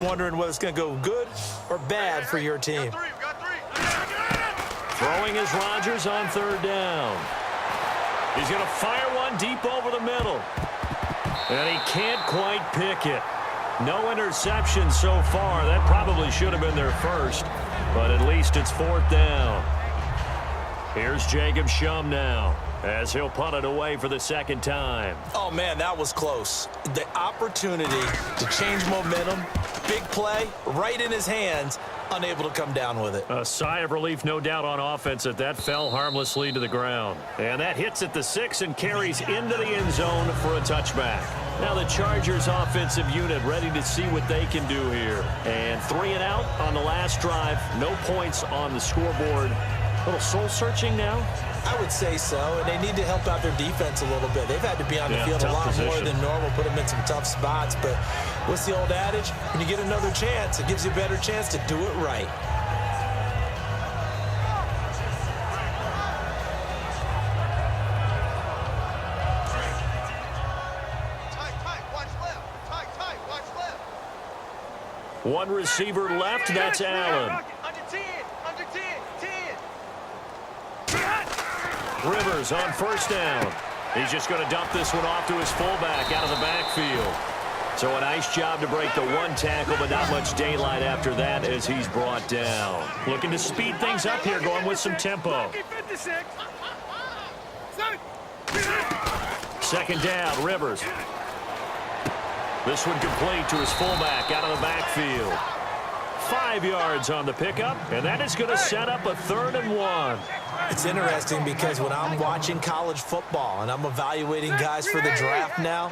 Wondering whether it's going to go good or bad for your team. Throwing is Rodgers on third down. He's going to fire one deep over the middle. And he can't quite pick it. No interception so far. That probably should have been their first. But at least it's fourth down. Here's Jacob Shum now, as he'll punt it away for the second time. Oh, man, that was close. The opportunity to change momentum, big play, right in his hands, unable to come down with it. A sigh of relief, no doubt, on offense that fell harmlessly to the ground. And that hits at the 6 and carries into the end zone for a touchback. Now the Chargers offensive unit ready to see what they can do here. And 3 and out on the last drive. No points on the scoreboard. A little soul-searching now? I would say so, and they need to help out their defense a little bit. They've had to be on the field a lot more than normal, put them in some tough spots. But what's the old adage? When you get another chance, it gives you a better chance to do it right. One receiver left, that's Allen. Rivers on first down. He's just going to dump this one off to his fullback out of the backfield. So a nice job to break the one tackle, but not much daylight after that as he's brought down. Looking to speed things up here, going with some tempo. Second down, Rivers. This one complete to his fullback out of the backfield. 5 yards on the pickup, and that is going to set up a 3rd and 1. It's interesting because when I'm watching college football and I'm evaluating guys for the draft now,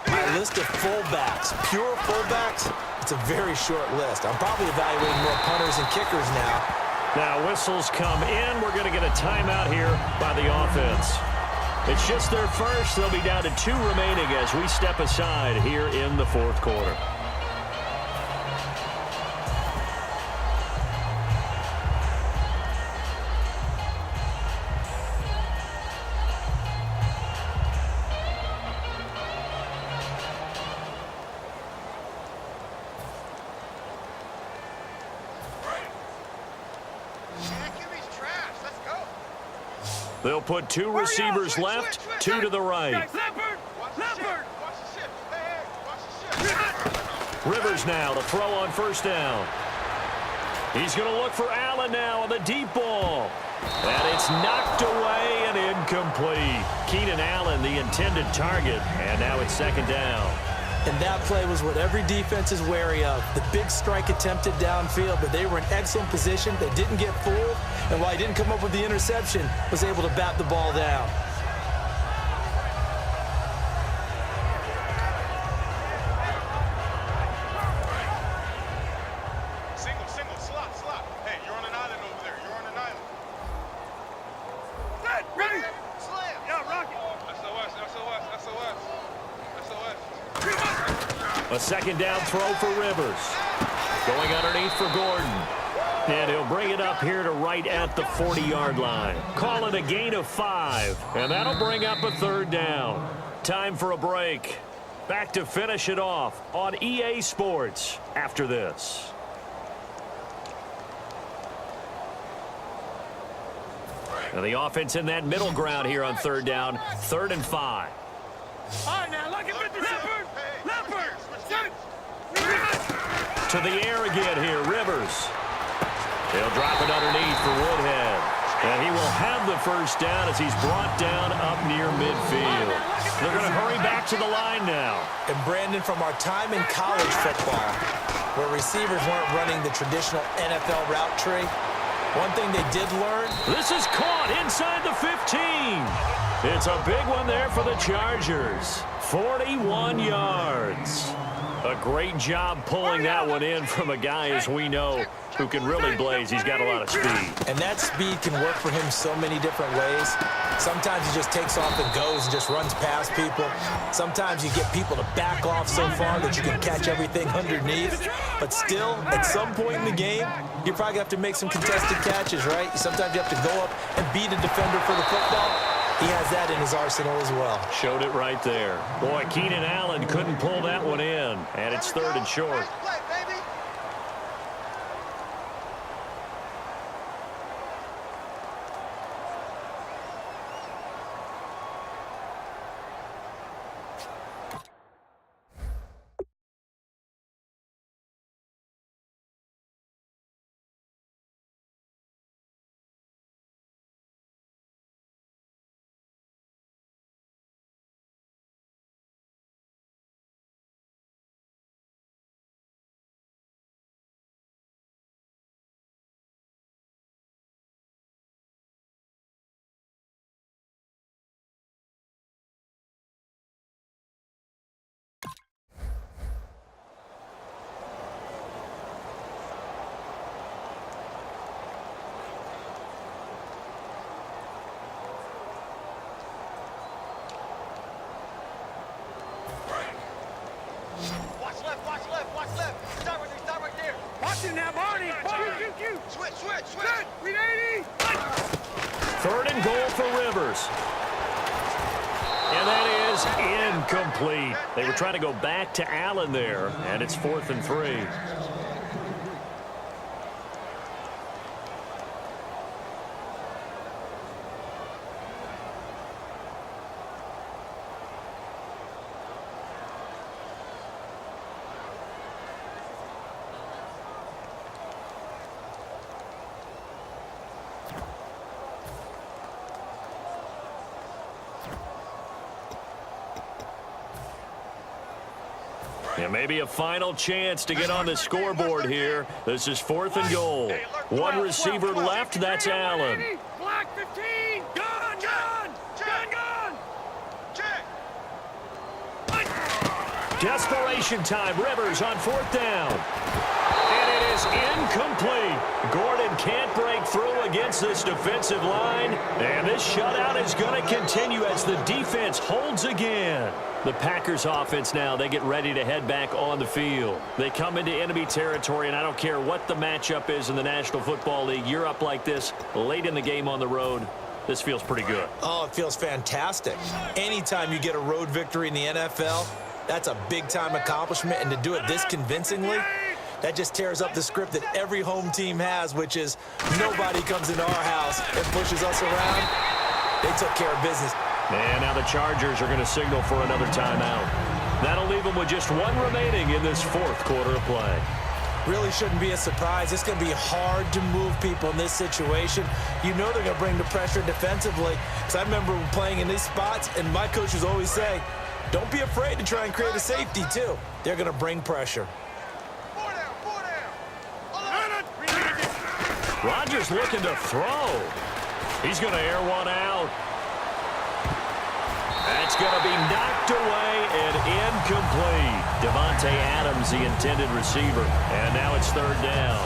my list of fullbacks, pure fullbacks, it's a very short list. I'm probably evaluating more punters and kickers now. Now whistles come in. We're going to get a timeout here by the offense. It's just their first. They'll be down to 2 remaining as we step aside here in the 4th quarter. They'll put 2 receivers left, 2 to the right. Rivers now to throw on first down. He's going to look for Allen now on the deep ball. And it's knocked away and incomplete. Keenan Allen, the intended target, and now it's second down. And that play was what every defense is wary of. The big strike attempted downfield, but they were in excellent position. They didn't get fooled, and while he didn't come up with the interception, was able to bat the ball down. Single, slot. Hey, you're on an island over there. You're on an island. Ready? Slam. Yeah, rocket. SOS. A second down throw for Rivers. Going underneath for Gordon. And he'll bring it up here to right at the 40-yard line. Call it a gain of 5. And that'll bring up a 3rd down. Time for a break. Back to finish it off on EA Sports after this. And the offense in that middle ground here on 3rd down. 3rd and 5. All right, now, look at the Leopard. To the air again here, Rivers. He'll drop it underneath for Woodhead. And he will have the first down as he's brought down up near midfield. They're going to hurry back to the line now. And Brandon, from our time in college football, where receivers weren't running the traditional NFL route tree, one thing they did learn. This is caught inside the 15. It's a big one there for the Chargers. 41 yards. A great job pulling that one in from a guy, as we know, who can really blaze. He's got a lot of speed. And that speed can work for him so many different ways. Sometimes he just takes off and goes and just runs past people. Sometimes you get people to back off so far that you can catch everything underneath. But still, at some point in the game, you probably have to make some contested catches, right? Sometimes you have to go up and beat a defender for the football. He has that in his arsenal as well. Showed it right there. Boy, Keenan Allen couldn't pull that one in, and it's 3rd and short. Watching now, Barney. Switch. 380. Third and goal for Rivers. And that is incomplete. They were trying to go back to Allen there, and it's 4th and 3. And maybe a final chance to get on the scoreboard here. This is 4th and goal. One receiver left. That's Allen. Black 15. Gun. Check. Desperation time. Rivers on 4th down. And it is incomplete. Gordon can't break through against this defensive line. And this shutout is going to continue as the defense holds again. The Packers offense now, they get ready to head back on the field. They come into enemy territory, and I don't care what the matchup is in the National Football League. You're up like this late in the game on the road. This feels pretty good. Oh, it feels fantastic. Anytime you get a road victory in the NFL, that's a big-time accomplishment, and to do it this convincingly, that just tears up the script that every home team has, which is nobody comes into our house and pushes us around. They took care of business. And now the Chargers are going to signal for another timeout. That'll leave them with just one remaining in this 4th quarter of play. Really shouldn't be a surprise. It's going to be hard to move people in this situation. You know they're going to bring the pressure defensively. Because I remember playing in these spots, and my coaches always say, don't be afraid to try and create a safety, too. They're going to bring pressure. Rodgers looking to throw. He's going to air one out. That's going to be knocked away and incomplete. Devontae Adams, the intended receiver. And now it's 3rd down.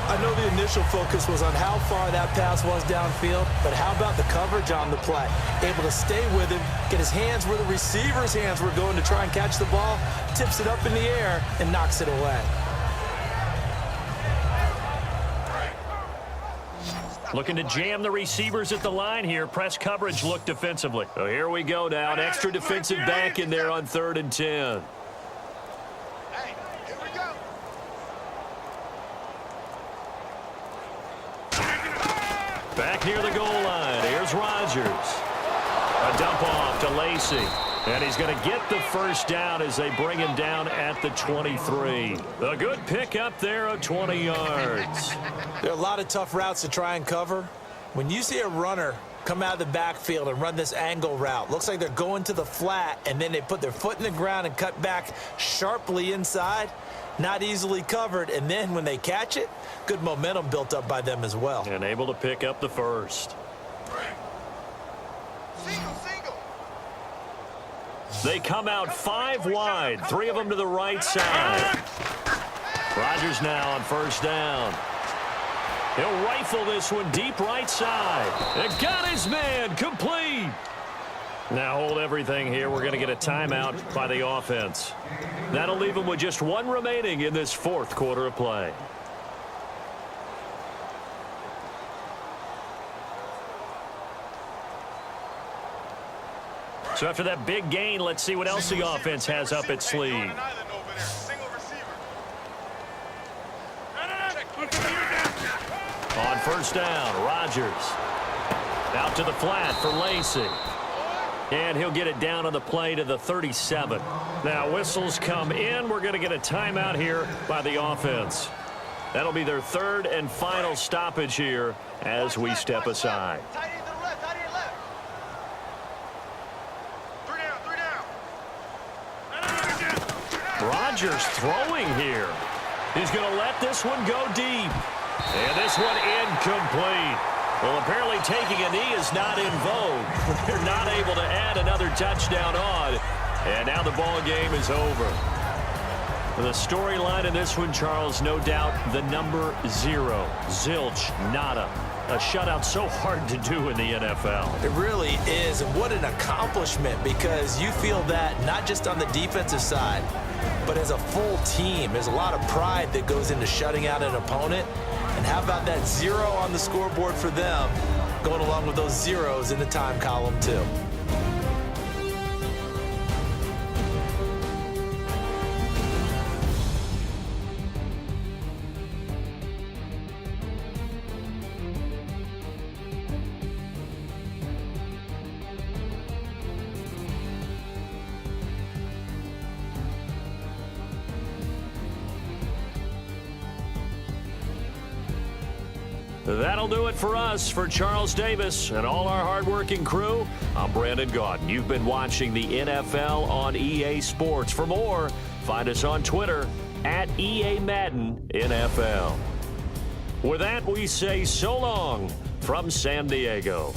I know the initial focus was on how far that pass was downfield, but how about the coverage on the play? Able to stay with him, get his hands where the receiver's hands were going to try and catch the ball, tips it up in the air, and knocks it away. Looking to jam the receivers at the line here. Press coverage look defensively. So here we go now. An extra defensive back in there on 3rd and 10. Hey, here we go. Back near the goal line. Here's Rodgers. A dump off to Lacy. And he's going to get the first down as they bring him down at the 23. A good pickup there of 20 yards. There are a lot of tough routes to try and cover. When you see a runner come out of the backfield and run this angle route, looks like they're going to the flat, and then they put their foot in the ground and cut back sharply inside, not easily covered. And then when they catch it, good momentum built up by them as well. And able to pick up the first. Single. They come out 5 wide, 3 of them to the right side. Rodgers now on 1st down. He'll rifle this one deep right side. And got his man complete. Now hold everything here. We're going to get a timeout by the offense. That'll leave them with just one remaining in this 4th quarter of play. So after that big gain, let's see what else the offense has up its sleeve. Single receiver. On 1st down, Rodgers. Out to the flat for Lacy. And he'll get it down on the play to the 37. Now whistles come in. We're going to get a timeout here by the offense. That'll be their 3rd and final stoppage here as we step aside. Rodgers throwing here. He's going to let this one go deep. And this one incomplete. Well, apparently taking a knee is not in vogue. They're not able to add another touchdown on. And now the ball game is over. The storyline in this one, Charles, no doubt the number 0. Zilch, nada. A shutout so hard to do in the NFL. It really is, and what an accomplishment, because you feel that not just on the defensive side, but as a full team, there's a lot of pride that goes into shutting out an opponent. And how about that 0 on the scoreboard for them, going along with those zeros in the time column too. That'll do it for us. For Charles Davis and all our hardworking crew, I'm Brandon Gaudin. You've been watching the NFL on EA Sports. For more, find us on Twitter at EA Madden NFL. With that, we say so long from San Diego.